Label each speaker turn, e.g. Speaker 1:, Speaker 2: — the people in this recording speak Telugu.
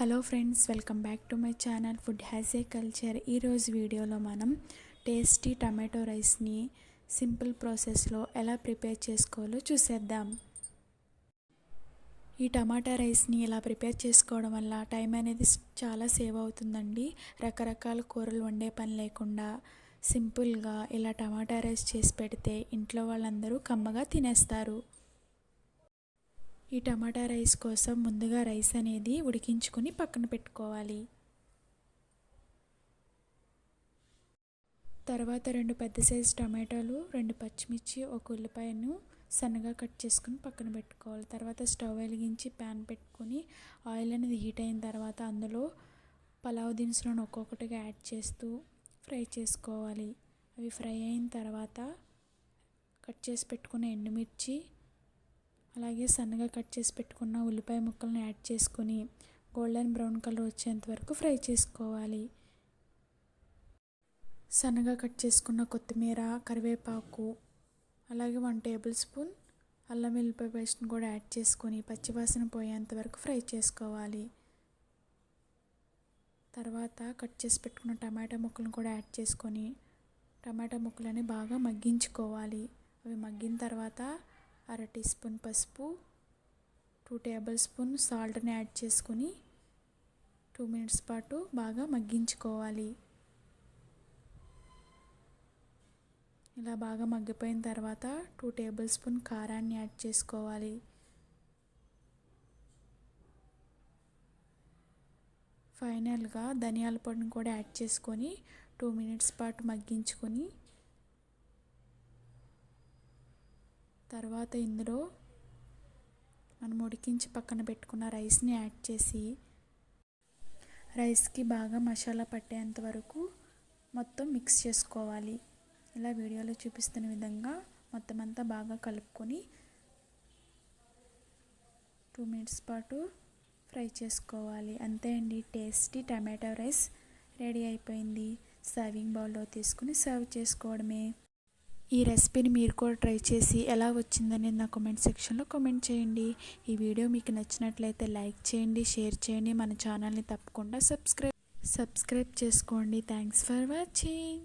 Speaker 1: Hello friends, welcome back to my channel food has a culture. ఈరోజు వీడియోలో మనం టేస్టీ టమాటో రైస్ని సింపుల్ ప్రాసెస్లో ఎలా ప్రిపేర్ చేసుకోవాలో చూసేద్దాం. ఈ టమాటా రైస్ని ఇలా ప్రిపేర్ చేసుకోవడం వల్ల టైం అనేది చాలా సేవ్ అవుతుందండి. రకరకాల కూరలు వండే పని లేకుండా సింపుల్గా ఇలా టమాటా రైస్ చేసి పెడితే ఇంట్లో వాళ్ళందరూ కమ్మగా తినేస్తారు. ఈ టమాటా రైస్ కోసం ముందుగా రైస్ అనేది ఉడికించుకొని పక్కన పెట్టుకోవాలి. తర్వాత 2 పెద్ద సైజు టమాటాలు, 2 పచ్చిమిర్చి, 1 ఉల్లిపాయను సన్నగా కట్ చేసుకుని పక్కన పెట్టుకోవాలి. తర్వాత స్టవ్ వెలిగించి ప్యాన్ పెట్టుకొని ఆయిల్ అనేది హీట్ అయిన తర్వాత అందులో పలావ్ దినుసులను ఒక్కొక్కటిగా యాడ్ చేస్తూ ఫ్రై చేసుకోవాలి. అవి ఫ్రై అయిన తర్వాత కట్ చేసి పెట్టుకున్న ఎండుమిర్చి, అలాగే సన్నగా కట్ చేసి పెట్టుకున్న ఉల్లిపాయ ముక్కలను యాడ్ చేసుకొని గోల్డెన్ బ్రౌన్ కలర్ వచ్చేంత వరకు ఫ్రై చేసుకోవాలి. సన్నగా కట్ చేసుకున్న కొత్తిమీర, కరివేపాకు, అలాగే 1 టేబుల్ స్పూన్ అల్లం వెల్లుల్లి పేస్ట్ని కూడా యాడ్ చేసుకొని పచ్చివాసన పోయేంత వరకు ఫ్రై చేసుకోవాలి. తర్వాత కట్ చేసి పెట్టుకున్న టమాటా ముక్కలను కూడా యాడ్ చేసుకొని టమాటా ముక్కలని బాగా మగ్గించుకోవాలి. అవి మగ్గిన తర్వాత 1/2 టీ స్పూన్ పసుపు, 2 టేబుల్ స్పూన్ సాల్ట్ని యాడ్ చేసుకొని 2 మినిట్స్ పాటు బాగా మగ్గించుకోవాలి. ఇలా బాగా మగ్గిపోయిన తర్వాత 2 టేబుల్ స్పూన్ కారాన్ని యాడ్ చేసుకోవాలి. ఫైనల్గా ధనియాల పొడిని కూడా యాడ్ చేసుకొని 2 మినిట్స్ పాటు మగ్గించుకొని తర్వాత ఇందులో మనం ఉడికించి పక్కన పెట్టుకున్న రైస్ని యాడ్ చేసి రైస్కి బాగా మసాలా పట్టేంత వరకు మొత్తం మిక్స్ చేసుకోవాలి. ఇలా వీడియోలో చూపిస్తున్న విధంగా మొత్తం అంతా బాగా కలుపుకొని 2 మినిట్స్ పాటు ఫ్రై చేసుకోవాలి. అంతే అండి, టేస్టీ టమాటో రైస్ రెడీ అయిపోయింది. సర్వింగ్ బౌల్లో తీసుకుని సర్వ్ చేసుకోవడమే. ఈ రెసిపీని మీరు కూడా ట్రై చేసి ఎలా వచ్చిందనేది నా కామెంట్ సెక్షన్లో కామెంట్ చేయండి. ఈ వీడియో మీకు నచ్చినట్లయితే లైక్ చేయండి, షేర్ చేయండి. మన ఛానల్ని తప్పకుండా సబ్స్క్రైబ్ చేసుకోండి. Thanks for watching.